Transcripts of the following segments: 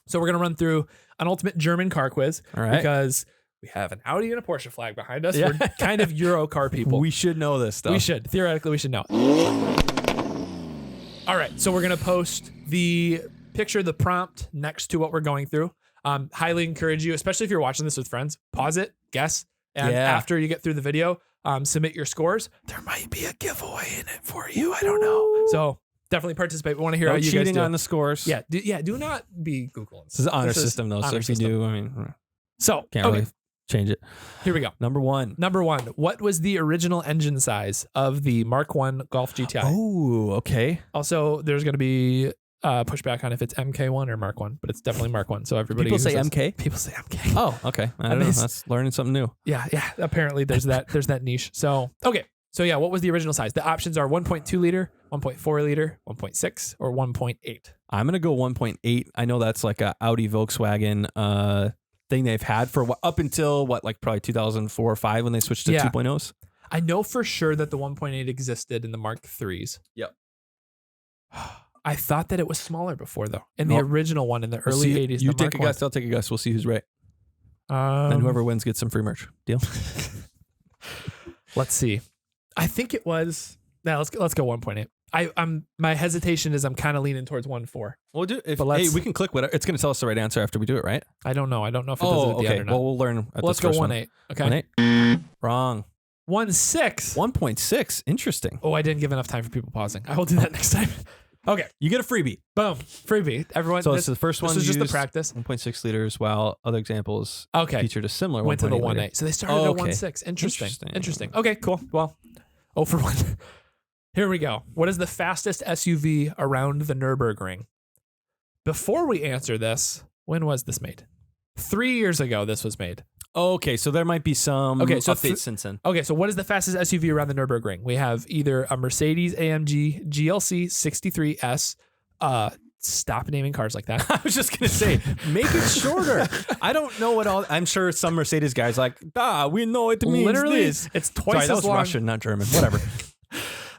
So we're going to run through an ultimate German car quiz. All right. Because we have an Audi and a Porsche flag behind us. Yeah. We're kind of Euro car people. We should know this stuff. We should. Theoretically, we should know. All right. So we're going to post the picture, the prompt next to what we're going through. Highly encourage you, especially if you're watching this with friends, pause it, guess. And after you get through the video, submit your scores. There might be a giveaway in it for you. I don't know. So definitely participate. We want to hear how you guys do. Cheating on the scores. Yeah. Do not be Googling. This is an honor system, though. So if you do, I mean, can't really change it. Here we go. Number one. What was the original engine size of the Mark 1 Golf GTI? Oh, okay. Also, there's going to be pushback on if it's MK1 or Mark 1, but it's definitely Mark 1. So everybody People say MK? People say MK. Oh, okay. I don't know. That's learning something new. Yeah. Apparently there's that niche. So, okay. So yeah, what was the original size? The options are 1.2 liter, 1.4 liter, 1.6, or 1.8. I'm going to go 1.8. I know that's like a Audi Volkswagen thing they've had for up until probably 2004 or 5 when they switched to 2.0s. I know for sure that the 1.8 existed in the Mark 3s. Yep. I thought that it was smaller before though. In the original one in the early 80s. You take a guess, I'll take a guess. We'll see who's right. And whoever wins gets some free merch. Deal? Let's see. I think it was. Now let's go 1.8. My hesitation is I'm kind of leaning towards 1.4. We'll do we can click whatever. It's going to tell us the right answer after we do it, right? I don't know. I don't know if it does it at the end or not. Well, we'll learn. Let's go 1.8. Okay. 1.8. Wrong. 1.6. 1.6. Interesting. Oh, I didn't give enough time for people pausing. I will do that next time. Okay. You get a freebie. Boom. Freebie. Everyone. So this is the first one. This is just the practice. 1.6 liters, while other examples featured a similar went to the 1.8. liter. So they started at 1.6. Interesting. Okay, cool. Well, 0 for 1. Here we go. What is the fastest SUV around the Nurburgring? Before we answer this, when was this made? 3 years ago, this was made. Okay, so there might be some updates since then. Okay, so what is the fastest SUV around the Nurburgring? We have either a Mercedes AMG GLC 63S. Stop naming cars like that. I was just going to say, make it shorter. I don't know what all. I'm sure some Mercedes guys like, we know it means literally this. It's twice as that was long. Russian, not German. Whatever.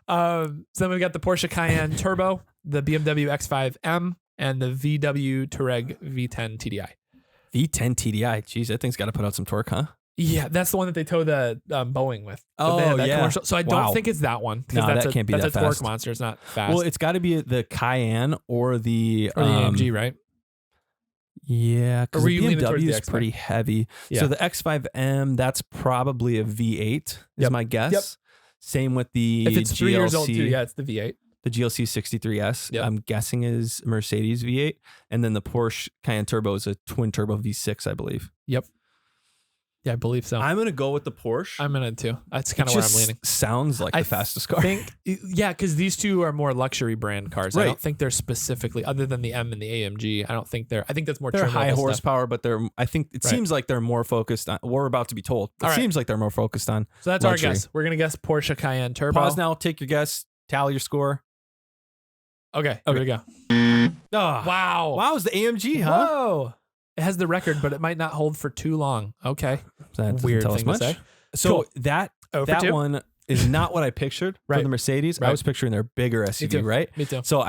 So then we've got the Porsche Cayenne Turbo, the BMW X5M, and the VW Touareg V10 TDI. V10 TDI. Jeez, that thing's got to put out some torque, huh? Yeah, that's the one that they tow the Boeing with. Oh, yeah. Commercial. So I don't think it's that one. No, that can't be that fast. That's a torque monster. It's not fast. Well, it's got to be the Cayenne or the AMG, right? Yeah, because the BMW is X5? pretty heavy. Yeah. So the X5M, that's probably a V8 is my guess. Yep. Same with the if it's GLC. 3 years old too, yeah, it's the V8. The GLC 63S, I'm guessing is Mercedes V8. And then the Porsche Cayenne Turbo is a twin turbo V6, I believe. Yep. Yeah, I believe so. I'm going to go with the Porsche. I'm going to too. That's kind of where I'm leaning. Sounds like the fastest car. Yeah, because these two are more luxury brand cars. Right. I don't think they're specifically, other than the M and the AMG, I think that's more they're high horsepower, stuff. but I think it seems like they're more focused on, we're about to be told. It seems like they're more focused on So that's luxury. our guess. We're going to guess Porsche Cayenne Turbo. Pause now, take your guess, tally your score. Okay, here we go. Oh, Wow. Wow, it's the AMG, huh? Whoa. It has the record, but it might not hold for too long. Okay. That weird tell us thing much. to say. So Cool. that two. one is not what I pictured for the Mercedes. I was picturing their bigger SUV, right? Me too. So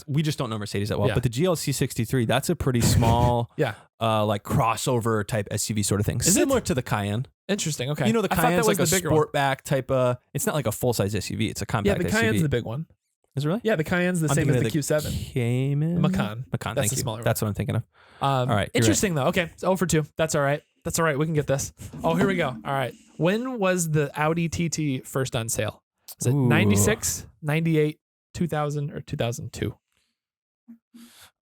we just don't know Mercedes that well. Yeah. But the GLC 63, that's a pretty small, like crossover type SUV sort of thing. Similar to the Cayenne. Interesting. Okay. You know, the Cayenne's like a bigger sportback type of. It's not like a full size SUV. It's a compact SUV. Yeah, the Cayenne's the big one. Is it really? Yeah, the Cayenne's the same as the Q7. Cayman? Macan. That's That's the the smaller one. That's what I'm thinking of. All right. Interesting though. Okay. It's 0 for 2. That's all right. That's all right. We can get this. Oh, here we go. All right. When was the Audi TT first on sale? Is it 96, 98, 2000, or 2002?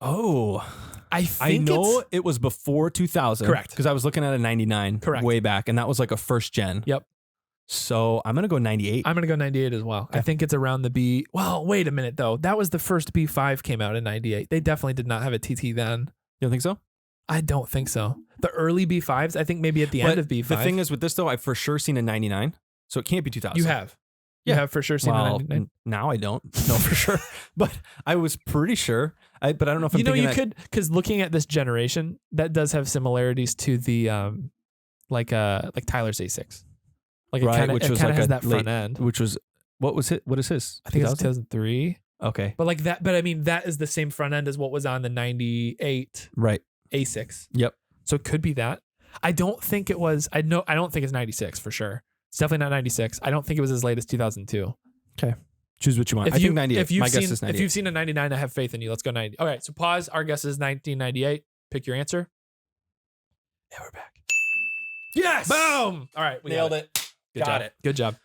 Oh, I know it was before 2000. Correct. Because I was looking at a 99 way back, and that was like a first gen. Yep. So I'm going to go 98. I'm going to go 98 as well. Okay. I think it's around the B. Well, wait a minute though. That was the first B5 came out in 98. They definitely did not have a TT then. You don't think so? I don't think so. The early B5s, I think maybe at the end of B5. The thing is with this though, I've for sure seen a 99. So it can't be 2000. You have. You have for sure seen a 99. Now I don't know for sure. But I was pretty sure. But I don't know if I'm thinking you could, because looking at this generation, that does have similarities to the like Tyler's A6. Like it kind of has that front end. Which was, what was it? What is his? I think it's 2003. Okay. But like that, but I mean, that is the same front end as what was on the 98. Right. A6. Yep. So it could be that. I don't think it was. I don't think it's 96 for sure. It's definitely not 96. I don't think it was as late as 2002. Okay. Choose what you want. I think 98. My guess is 98. If you've seen a 99, I have faith in you. Let's go 90. All right. So pause. Our guess is 1998. Pick your answer. Yeah, we're back. Yes. Boom. All right. We Nailed it. Good job. Good job.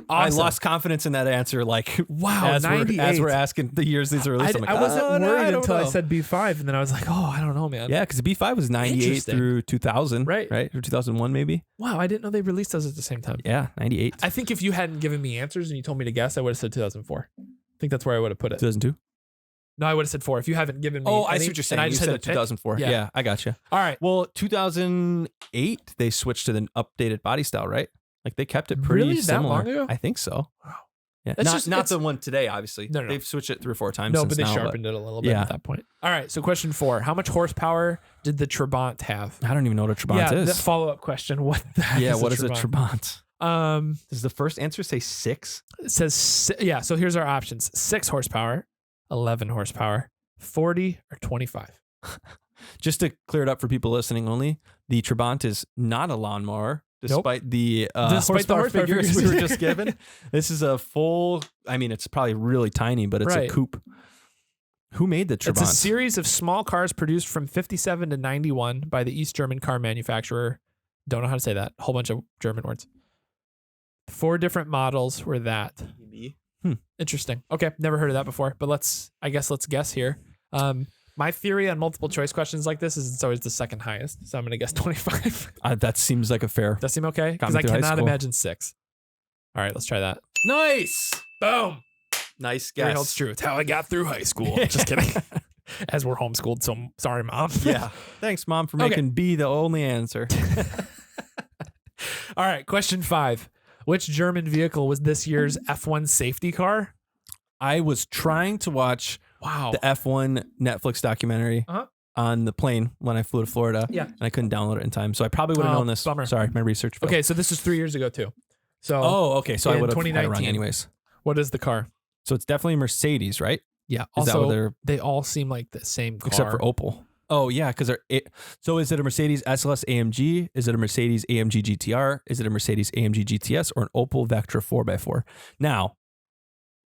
Awesome. I lost confidence in that answer. Like, wow, as we're asking the years these are released. I'm like, I wasn't worried until I said B5, and then I was like, oh, I don't know, man. Yeah, because the B5 was 98 through 2000, right? Or 2001, maybe. Wow, I didn't know they released those at the same time. Yeah, 98. I think if you hadn't given me answers and you told me to guess, I would have said 2004. I think that's where I would have put it. 2002. No, I would have said 4. If you haven't given me, I see what you're saying. I just said 2004. Yeah, I got you. All right. Well, 2008 they switched to the updated body style, right? Like they kept it pretty similar. That long ago? I think so. Wow. Yeah. Not the one today, obviously. No. They've switched it 3 or 4 times. No, but they sharpened it a little bit at that point. All right. So question 4: how much horsepower did the Trabant have? I don't even know what a Trabant is. Yeah. The follow-up question: what the heck is what is a Trabant? Does the first answer say 6? It says So here's our options: 6 horsepower, 11 horsepower, 40, or 25. Just to clear it up for people listening only, the Trabant is not a lawnmower. Despite the horsepower figures we were just given. This is a full, it's probably really tiny, but it's a coupe. Who made the Trabant? It's a series of small cars produced from 57 to 91 by the East German car manufacturer. Don't know how to say that. A whole bunch of German words. 4 different models were that. Interesting. Okay. Never heard of that before, but let's guess here. My theory on multiple choice questions like this is it's always the second highest. So I'm going to guess 25. That seems like a fair. Does that seem okay? Because I cannot imagine 6. All right, let's try that. Nice. Boom. Nice guess. It's true. It's how I got through high school. Just kidding. As we're homeschooled. So sorry, Mom. Yeah. Thanks, Mom, for making B the only answer. All right. Question 5. Which German vehicle was this year's F1 safety car? I was trying to watch the F1 Netflix documentary on the plane when I flew to Florida. Yeah. And I couldn't download it in time. So I probably would have known this. Bummer. Sorry, my research failed. Okay, so this is 3 years ago too. So okay. So I would have had it wrong anyways. What is the car? So it's definitely a Mercedes, right? Yeah. Is that what they all seem like the same car. Except for Opel. Oh, yeah, because so is it a Mercedes SLS AMG? Is it a Mercedes AMG GTR? Is it a Mercedes AMG GTS or an Opel Vectra 4x4? Now,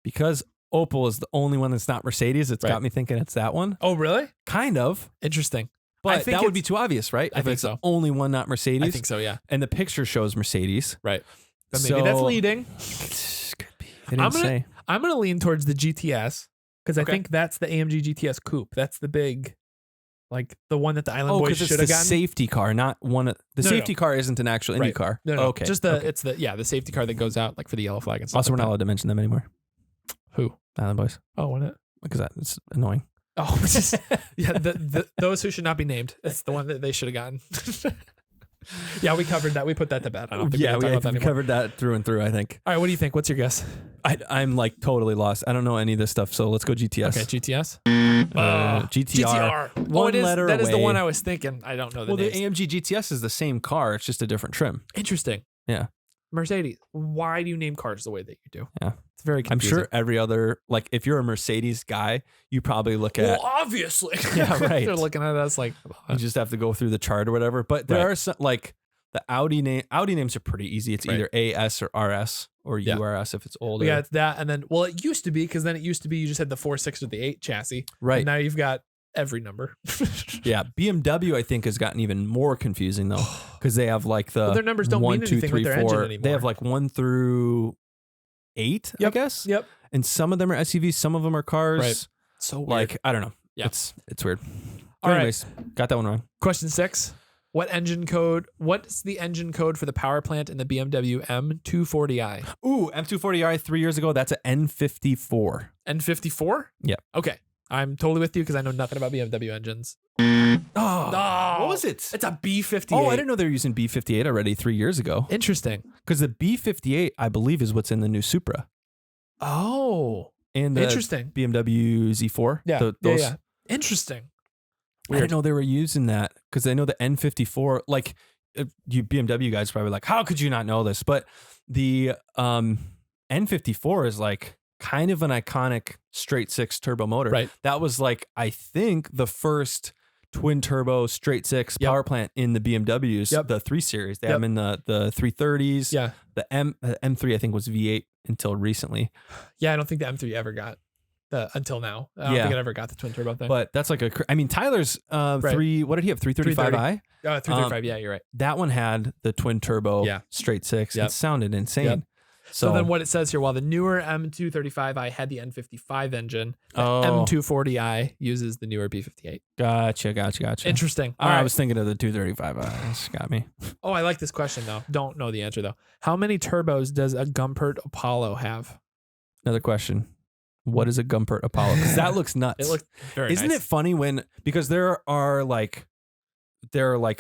because Opel is the only one that's not Mercedes, it's got me thinking it's that one. Oh, really? Kind of. Interesting. But I think that would be too obvious, right? I think so. The only one not Mercedes. I think so, yeah. And the picture shows Mercedes. Right. But maybe that's leading. Could be. They didn't say. I'm going to lean towards the GTS because I think that's the AMG GTS coupe. That's the big... Like the one that the Island Boys should have gotten. The safety car, not one of the safety car isn't an actual Indy car. No. Okay. Just it's the safety car that goes out like for the yellow flag and stuff. Also, we're not allowed to mention them anymore. Who? Island Boys. Oh, wasn't it? Because that's annoying. Oh, those who should not be named. It's the one that they should have gotten. Yeah, we covered that. We put that to bed. I don't think we covered that through and through, I think. All right, what do you think? What's your guess? I'm like totally lost. I don't know any of this stuff, so let's go GTS. Okay, GTS? GTR. One letter away. That is the one I was thinking. I don't know the names. The AMG GTS is the same car. It's just a different trim. Interesting. Yeah. Mercedes. Why do you name cars the way that you do? Yeah. It's very confusing. I'm sure every other, like if you're a Mercedes guy, you probably look at. Well, obviously. Yeah, right. They're looking at us like. You just have to go through the chart or whatever. But there are some, like the Audi names are pretty easy. It's either AS or RS or URS if it's older. Yeah, it's that. And then, well, it used to be because then it used to be you just had the 4, 6 or the 8 chassis. Right. And now you've got every number. Yeah. BMW, I think, has gotten even more confusing though because they have like the. Well, their numbers don't 1, mean 2, anything 3, with their 4. engine anymore. They have like 1 through 8, I guess. Yep. And some of them are SUVs, some of them are cars. Right. So weird. Like, I don't know. Yeah. It's weird. All anyways, got that one wrong. Question 6. What's the engine code for the power plant in the BMW M240i? Ooh, M240i 3 years ago. That's an N54. N54? Yeah. Okay. I'm totally with you because I know nothing about BMW engines. Oh, what was it? It's a B58. Oh, I didn't know they were using B58 already 3 years ago. Interesting. Because the B58, I believe, is what's in the new Supra. Oh. And the interesting. BMW Z4. Yeah. Yeah. Interesting. Weird. I didn't know they were using that because I know the N54, like you BMW guys probably like, how could you not know this? But the N54 is like kind of an iconic straight 6 turbo motor. Right. That was like, I think the first twin turbo straight six power plant in the BMWs, the 3 Series. They have them in the 330s. Yeah. The M3 I think was V8 until recently. Yeah, I don't think the M3 ever got until now. I don't think it ever got the twin turbo thing. But that's like Tyler's 3, what did he have? 335i? 335, yeah, you're right. That one had the twin turbo straight six. It sounded insane. Yep. So then what it says here, while the newer M235i had the N55 engine, the M240i uses the newer B58. Gotcha. Interesting. I was thinking of the 235i. This got me. Oh, I like this question though. Don't know the answer though. How many turbos does a Gumpert Apollo have? Another question. What is a Gumpert Apollo? Because that looks nuts. It looks very nice. Isn't it funny because there are like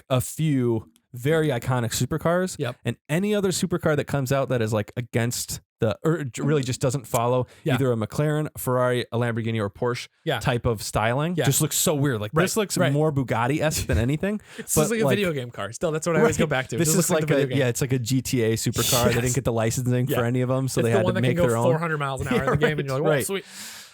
a few very iconic supercars. Yep. And any other supercar that comes out that is like against or really just doesn't follow either a McLaren, a Ferrari, a Lamborghini, or Porsche type of styling just looks so weird. Like this looks more Bugatti-esque than anything. It's just like a video game car. Still, that's what I always go back to. This is like it's like a GTA supercar. They didn't get the licensing for any of them, so they had to make their own. 400 miles an hour in the game, and you're like, "Whoa, sweet."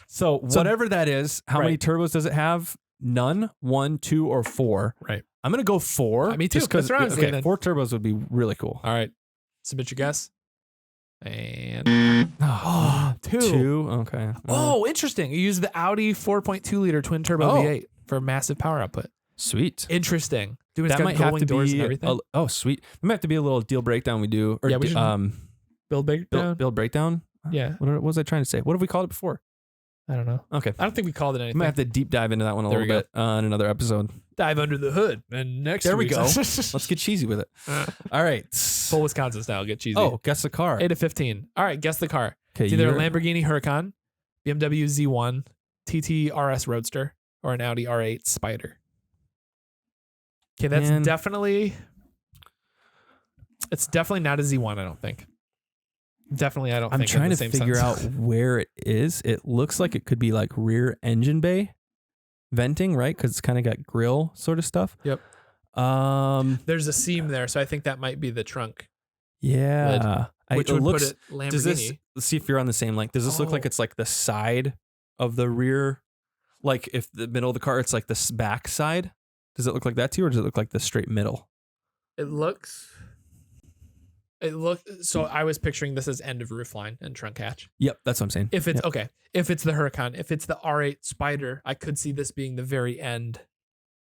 So whatever that is, how many turbos does it have? None, 1, 2, or 4. Right. I'm gonna go 4. Me too. Just because 4 turbos would be really cool. All right. Submit your guess. And 2. Okay. Oh, interesting. You use the Audi 4.2 liter twin turbo V8 for massive power output. Sweet. Interesting. Dude, that might have to doors be and everything. Sweet. It might have to be a little deal breakdown we do. Or we should build breakdown. Build breakdown. Yeah. What was I trying to say? What have we called it before? I don't know. Okay. I don't think we called it anything. We might have to deep dive into that one a little bit on another episode. Dive under the hood. And there we go. Let's get cheesy with it. All right. Full Wisconsin style. Get cheesy. Oh, guess the car. 8 to 15. All right. Guess the car. Okay. It's either a Lamborghini Huracan, BMW Z1, TT RS Roadster, or an Audi R8 Spider. Okay. That's definitely not a Z1, I don't think. Definitely, I don't think. I'm trying to figure out where it is. It looks like it could be like rear engine bay venting, right? Because it's kind of got grill sort of stuff. Yep. There's a seam there, so I think that might be the trunk. Yeah. Which would put it Lamborghini. Let's see if you're on the same length. Does this look like it's like the side of the rear? Like if the middle of the car, it's like the back side? Does it look like that to you, or does it look like the straight middle? So I was picturing this as end of roofline and trunk hatch. Yep, that's what I'm saying. If it's if it's the Huracan, if it's the R8 Spider, I could see this being the very end.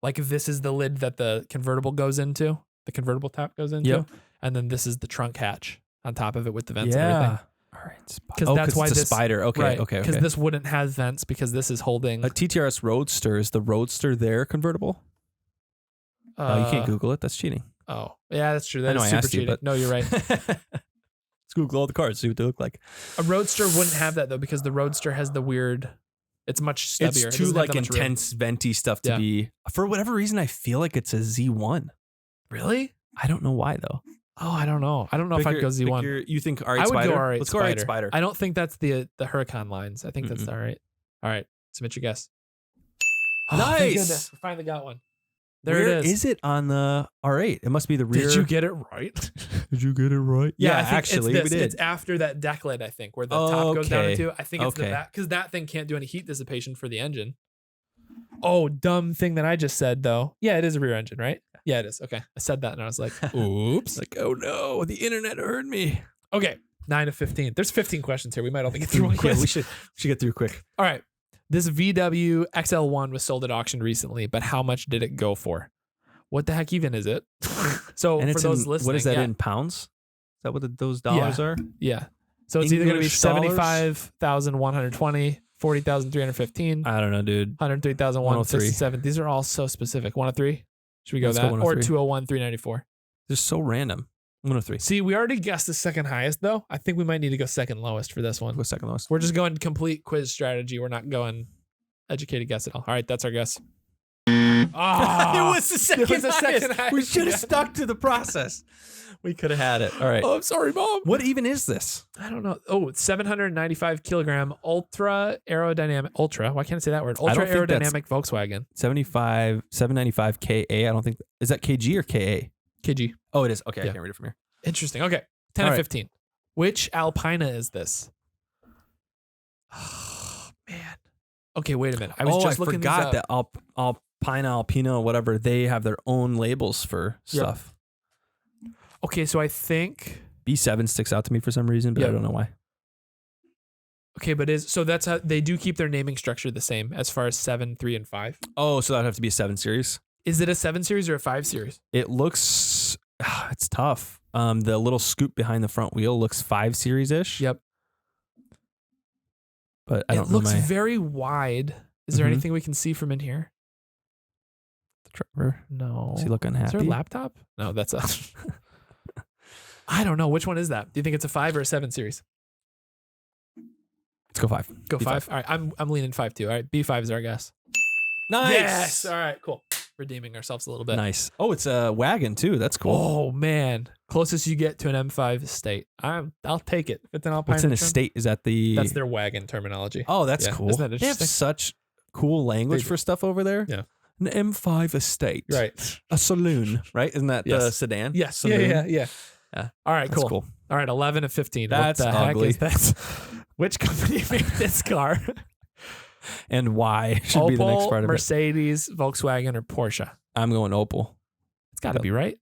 Like if this is the lid that the convertible goes into, the convertible top goes into, and then this is the trunk hatch on top of it with the vents and everything. All right. Because that's why it's a Spider. Okay. Because this wouldn't have vents because this is holding a TTRS Roadster. Is the Roadster there convertible? You can't Google it. That's cheating. Oh, yeah, that's true. That is super cheating. No, you're right. Let's Google all the cars, see what they look like. A Roadster wouldn't have that though, because the Roadster has the weird. It's much stubbier. It's too like intense venti stuff to be. For whatever reason, I feel like it's a Z1. Really? I don't know why though. Oh, I don't know. I don't know if I'd go Z1. You think R8 Spider? I would go R8 Let's Spider. go R8 Spider. I don't think that's the Huracan lines. I think that's the R8. All right, submit your guess. Nice. Oh, thank goodness. We finally got one. There Where it is. Is it on the R8? It must be the rear. Did you get it right? Did you get it right? Yeah, actually, we did. It's after that deck lid, I think, where the top goes down into. I think it's the back, because that thing can't do any heat dissipation for the engine. Oh, dumb thing that I just said, though. Yeah, it is a rear engine, right? Yeah, it is. Okay. I said that and I was like, oops. Like, oh no, the internet heard me. Okay. 9 of 15. There's 15 questions here. We might only get through one question. We should get through quick. All right. This VW XL1 was sold at auction recently, but how much did it go for? What the heck even is it? So and for those listening, what is that in pounds? Is that what those dollars are? Yeah. So it's either going to be 75,120, 40,315. I don't know, dude. 103,167. These are all so specific. 103. Should we go that? Or 201,394. They're so random. 103. See, we already guessed the second highest though. I think we might need to go second lowest for this one. Go second lowest. We're just going complete quiz strategy. We're not going educated guess at all. All right, that's our guess. It was the second highest. We should have stuck to the process. We could have had it. All right. Oh, I'm sorry, Mom. What even is this? I don't know. Oh, it's 795 kilogram ultra aerodynamic. Ultra. Why can't I say that word? Ultra aerodynamic Volkswagen. 795 KA. I don't think. Is that KG or KA? KG. Oh, it is. Okay, I can't read it from here. Interesting. Okay. 10 of 15. Which Alpina is this? Oh, man. Okay, wait a minute. I was just looking forgot this up. that Pinot, Pinot, whatever, they have their own labels for stuff. Okay, so I think B7 sticks out to me for some reason, but I don't know why. Okay, but that's how they do keep their naming structure the same as far as 7, 3, and 5. Oh, so that'd have to be a 7 Series. Is it a 7 Series or a 5 Series? It looks, it's tough. The little scoop behind the front wheel looks 5 Series-ish. Yep. But I don't know. It looks very wide. Is there anything we can see from in here? Trevor? No. Is he looking happy? Is there a laptop? No, that's a... I don't know. Which one is that? Do you think it's a 5 or a 7 Series? Let's go 5. Go 5? All right. I'm leaning 5 too. All right. B5 is our guess. Nice. Yes. All right. Cool. Redeeming ourselves a little bit. Nice. Oh, it's a wagon too. That's cool. Oh man. Closest you get to an M5 estate. I'll take it. If it's an Alpine. What's an estate? Is that the... That's their wagon terminology. Oh, that's cool. Isn't that interesting? They have such cool language for stuff over there. Yeah. An M5 estate. Right. A saloon, right? Isn't that the sedan? Yes. Saloon? Yeah. All right, That's cool. All right, 11 of 15. That's what the ugly. heck is that? Which company made this car? And why should Opel, be the next part of Mercedes, Volkswagen, or Porsche? I'm going Opel. It's got to be right.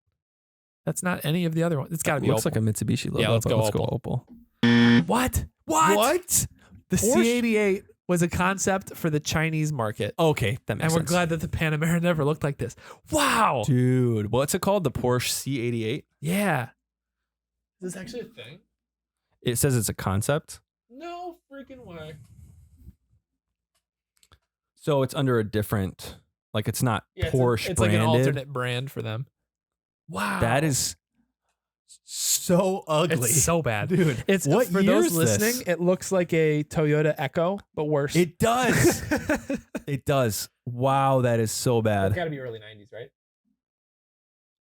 That's not any of the other ones. It's got to be Looks Opel. like a Mitsubishi logo. Yeah, let's go Opel. What? The Porsche? C88 was a concept for the Chinese market. Okay, that makes And sense. we're glad that the Panamera never looked like this. Wow. Dude, what's it called? The Porsche C88? Yeah. Is this actually a thing? It says it's a concept. No freaking way. So it's under a different, like it's not Porsche it's branded. like an alternate brand for them. Wow. That is so ugly. It's so bad. Dude, It's what for year those is listening, this? it looks like a Toyota Echo, but worse. It does. It does. Wow, that is so It's bad. got to be early 90s, right?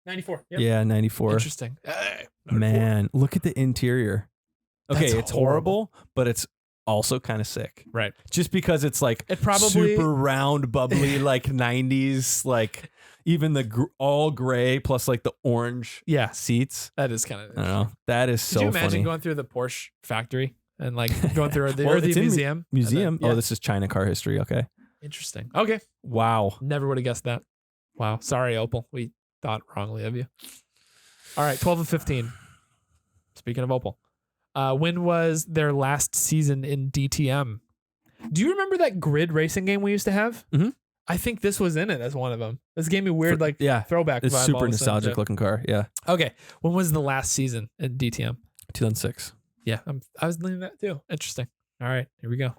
94. Yep. Yeah, 94. Interesting. Hey, 94. Man, look at the interior. Okay, That's it's horrible. horrible, but it's also kind of sick. Right. Just because it's like It probably super round, bubbly, like 90s, like even the all gray plus like the orange seats. That is kind of. I don't know. That is so Could you imagine funny. going through the Porsche factory and like going through the, Well, or the it's in museum? Museum? And then- Oh, this is China car history. Okay. Interesting. Okay. Wow. Never would have guessed that. Wow. Sorry, Opel. We thought wrongly of you. All right. 12 of 15. Speaking of Opel. When was their last season in DTM? Do you remember that grid racing game we used to have? Mm-hmm. I think this was in it as one of them. This gave me weird throwback It's vibe super all of a sudden, nostalgic too. looking car. Yeah. Okay. When was the last season in DTM? 2006. Yeah. I was leaning that too. Interesting. All right. Here we go.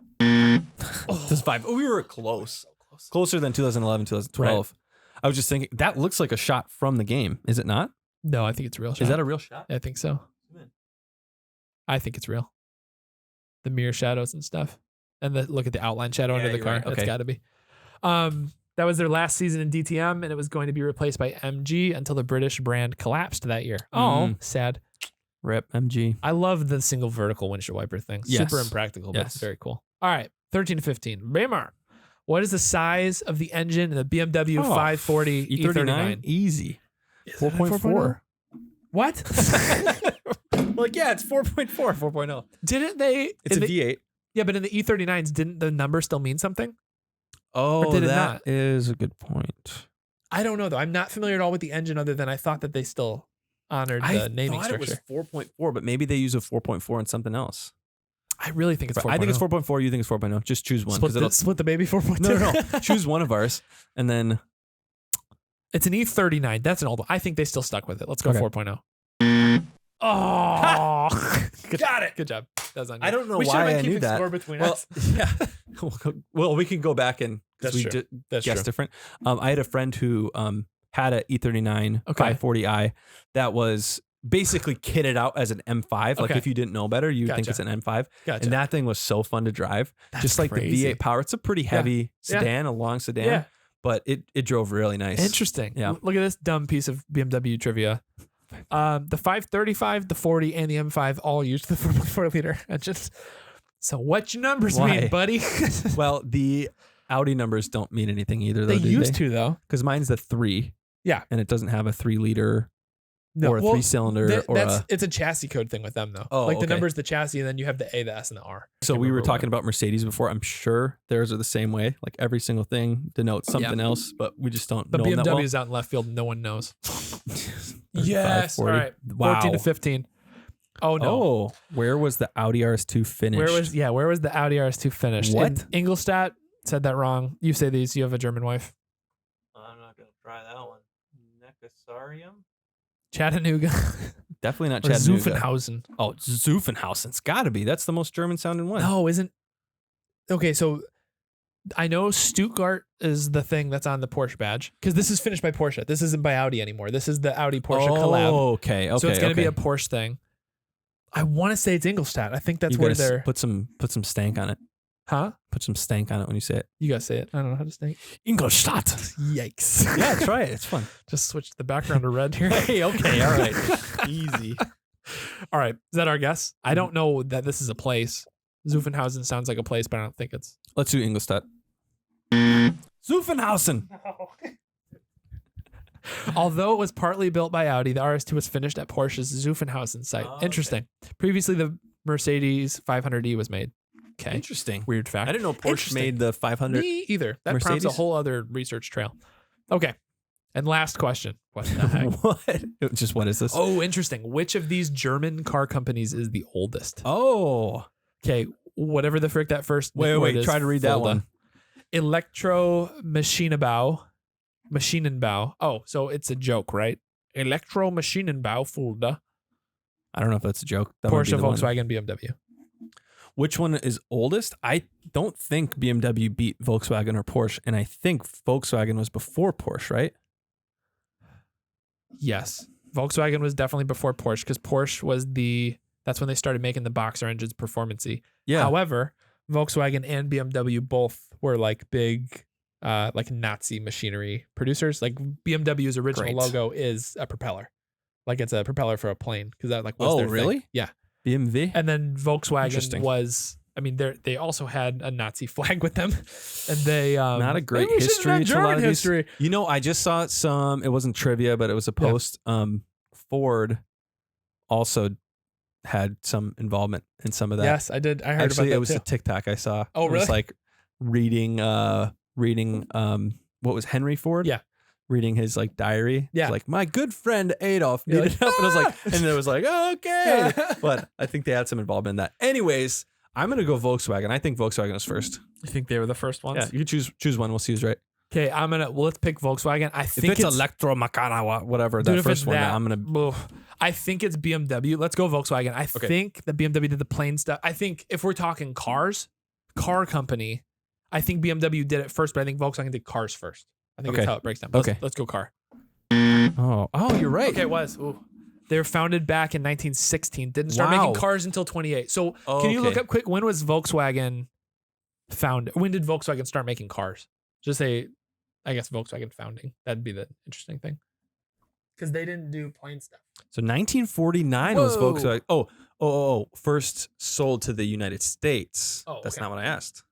This 5. We were close. Closer than 2011, 2012. Right. I was just thinking that looks like a shot from the game. Is it not? No, I think it's a real shot. Is that a real shot? I think so. I think it's real. The mirror shadows and stuff. And look at the outline shadow under the car. Right. That's Okay. got to be. That was their last season in DTM, and it was going to be replaced by MG until the British brand collapsed that year. Oh, sad. Rip MG. I love the single vertical windshield wiper thing. Yes. Super impractical, but it's Yes. very cool. All right, 13 to 15. Bmr. What is the size of the engine in the BMW 540 E39? Easy. Is it a 4.4. What? Like, yeah, it's 4.4, 4.0. Didn't they? It's a the, V8. Yeah, but in the E39s, didn't the number still mean something? Oh, Or did it that not? is a good point. I don't know, though. I'm not familiar at all with the engine other than I thought that they still honored the naming thought structure. it was 4.4, but maybe they use a 4.4 on something else. I really think it's 4.0. I think it's 4.4. You think it's 4.0. Just choose one. Split the baby 4.2. No. Choose one of ours, and then It's an E39. That's an old one. I think they still stuck with it. Let's go Okay. 4.0. Oh, Got it. Good job. That was on you. I don't know we why should I knew that. Score between Well, us. yeah. Well, we can go back and That's we true. That's guessed true. different. I had a friend who had an E39 540i that was basically kitted out as an M5. Like Okay. if you didn't know better, you'd think it's an M5. Gotcha. And that thing was so fun to drive. That's Just like crazy. the V8 power. It's a pretty heavy sedan, a long sedan. Yeah. But it drove really nice. Interesting. Yeah. Look at this dumb piece of BMW trivia. The 535, the 40, and the M5 all used the 4.4 liter engine. So what your numbers Why? mean, buddy? Well, the Audi numbers don't mean anything either, though. They do used to, though. Because mine's the 3. Yeah. And it doesn't have a 3 liter or a 3-cylinder it's a chassis code thing with them though. Oh, like the okay. number's the chassis, and then you have the A, the S, and the R. So we were talking about Mercedes before. I'm sure theirs are the same way. Like every single thing denotes something else, but we just don't know BMW that well. is out in left field. No one knows. Yes. 40. All right. Wow. 14 to 15. Oh no. Oh, where was the Audi RS2 finished? Where was the Audi RS2 finished? What? In Ingolstadt. Said that wrong. You say these. You have a German wife. I'm not gonna try that one. Necessarium? Chattanooga. Definitely not Or Chattanooga. Zuffenhausen. Oh, Zuffenhausen's got to be. That's the most German sounding one. No, isn't. Okay, so I know Stuttgart is the thing that's on the Porsche badge because this is finished by Porsche. This isn't by Audi anymore. This is the Audi Porsche collab. Oh, okay. So it's going to be a Porsche thing. I want to say it's Ingolstadt. I think that's where they're. Put some stank on it. Huh? Put some stank on it when you say it. You got to say it. I don't know how to stank. Ingolstadt. Yikes. Yeah, try it. It's fun. Just switch the background to red here. Hey, okay. All right. Easy. All right. Is that our guess? I don't know that this is a place. Zuffenhausen sounds like a place, but I don't think it's. Let's do Ingolstadt. Zuffenhausen. Although it was partly built by Audi, the RS2 was finished at Porsche's Zuffenhausen site. Oh, Interesting. Previously, the Mercedes 500e was made. Okay. Interesting. Weird fact. I didn't know Porsche made the 500. Me either. That prompts Mercedes? a whole other research trail. Okay. And last question. What the heck? What? Just what is this? Oh, interesting. Which of these German car companies is the oldest? Oh. Okay. Whatever the frick that first word Wait. is, Try to read that one. Elektromaschinenbau. Maschinenbau. Oh, so it's a joke, right? Elektromaschinenbau Fulda. I don't know if that's a joke. That might be Porsche, the one. Volkswagen, BMW. Which one is oldest? I don't think BMW beat Volkswagen or Porsche, and I think Volkswagen was before Porsche, right? Yes. Volkswagen was definitely before Porsche because Porsche was that's when they started making the boxer engines performance-y. Yeah. However, Volkswagen and BMW both were like big like Nazi machinery producers. Like BMW's original logo is a propeller. Like it's a propeller for a plane because that like was their really? thing. Yeah. BMW? And then Volkswagen was, I mean, they also had a Nazi flag with them, and they not a great history to a lot of history. You know, I just saw some. It wasn't trivia, but it was a post. Yeah. Ford also had some involvement in some of that. Yes, I did. I heard Actually, about that it was too. a TikTok I saw. Oh, really? It was like reading what was Henry Ford? Yeah. Reading his like diary. Yeah. Like my good friend Adolf needed help. And I was like, and it was like, oh, okay. But I think they had some involvement in that. Anyways, I'm going to go Volkswagen. I think Volkswagen was first. You think they were the first ones? Yeah. You can choose one. We'll see who's right. Okay. Let's pick Volkswagen. I think if it's Electromachana, whatever, that first one, I'm going to. I think it's BMW. Let's go Volkswagen. I think the BMW did the plain stuff. I think if we're talking car company, I think BMW did it first, but I think Volkswagen did cars first. I think that's how it breaks down. Let's go car. Oh, you're right. Okay, it was. Ooh. They were founded back in 1916. Didn't start making cars until 28. So can you look up quick, when was Volkswagen founded? When did Volkswagen start making cars? Just say, I guess Volkswagen founding. That'd be the interesting thing. Because they didn't do plain stuff. So 1949 was Volkswagen. Oh. First sold to the United States. Oh, that's not what I asked.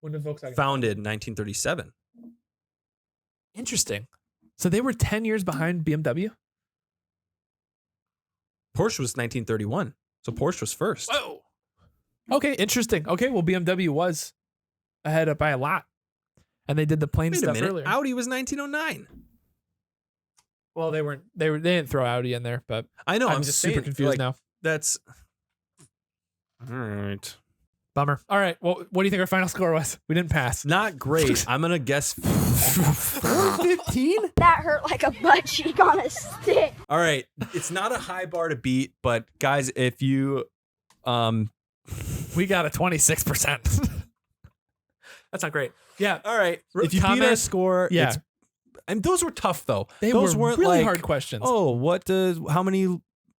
When did Volkswagen founded? 1937. Interesting. So they were 10 years behind BMW? Porsche was 1931. So Porsche was first. Whoa. Okay, interesting. Okay, well, BMW was ahead by a lot. And they did the plain stuff earlier. Audi was 1909. Well, they didn't throw Audi in there, but I know. I'm just super confused now. That's all right. Bummer. All right. Well, what do you think our final score was? We didn't pass. Not great. I'm gonna guess 415. That hurt like a butt cheek on a stick. All right. It's not a high bar to beat, but guys, if you we got a 26%. That's not great. Yeah. All right. If you beat our score, and those were tough though. Those weren't really like, hard questions. Oh, how many?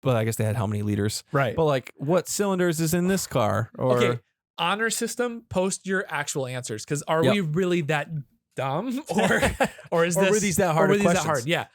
Well, I guess they had how many liters, right? But like, what cylinders is in this car? Or okay, honor system. Post your actual answers, because are we really that dumb, or is this, or were these that hard? Yeah.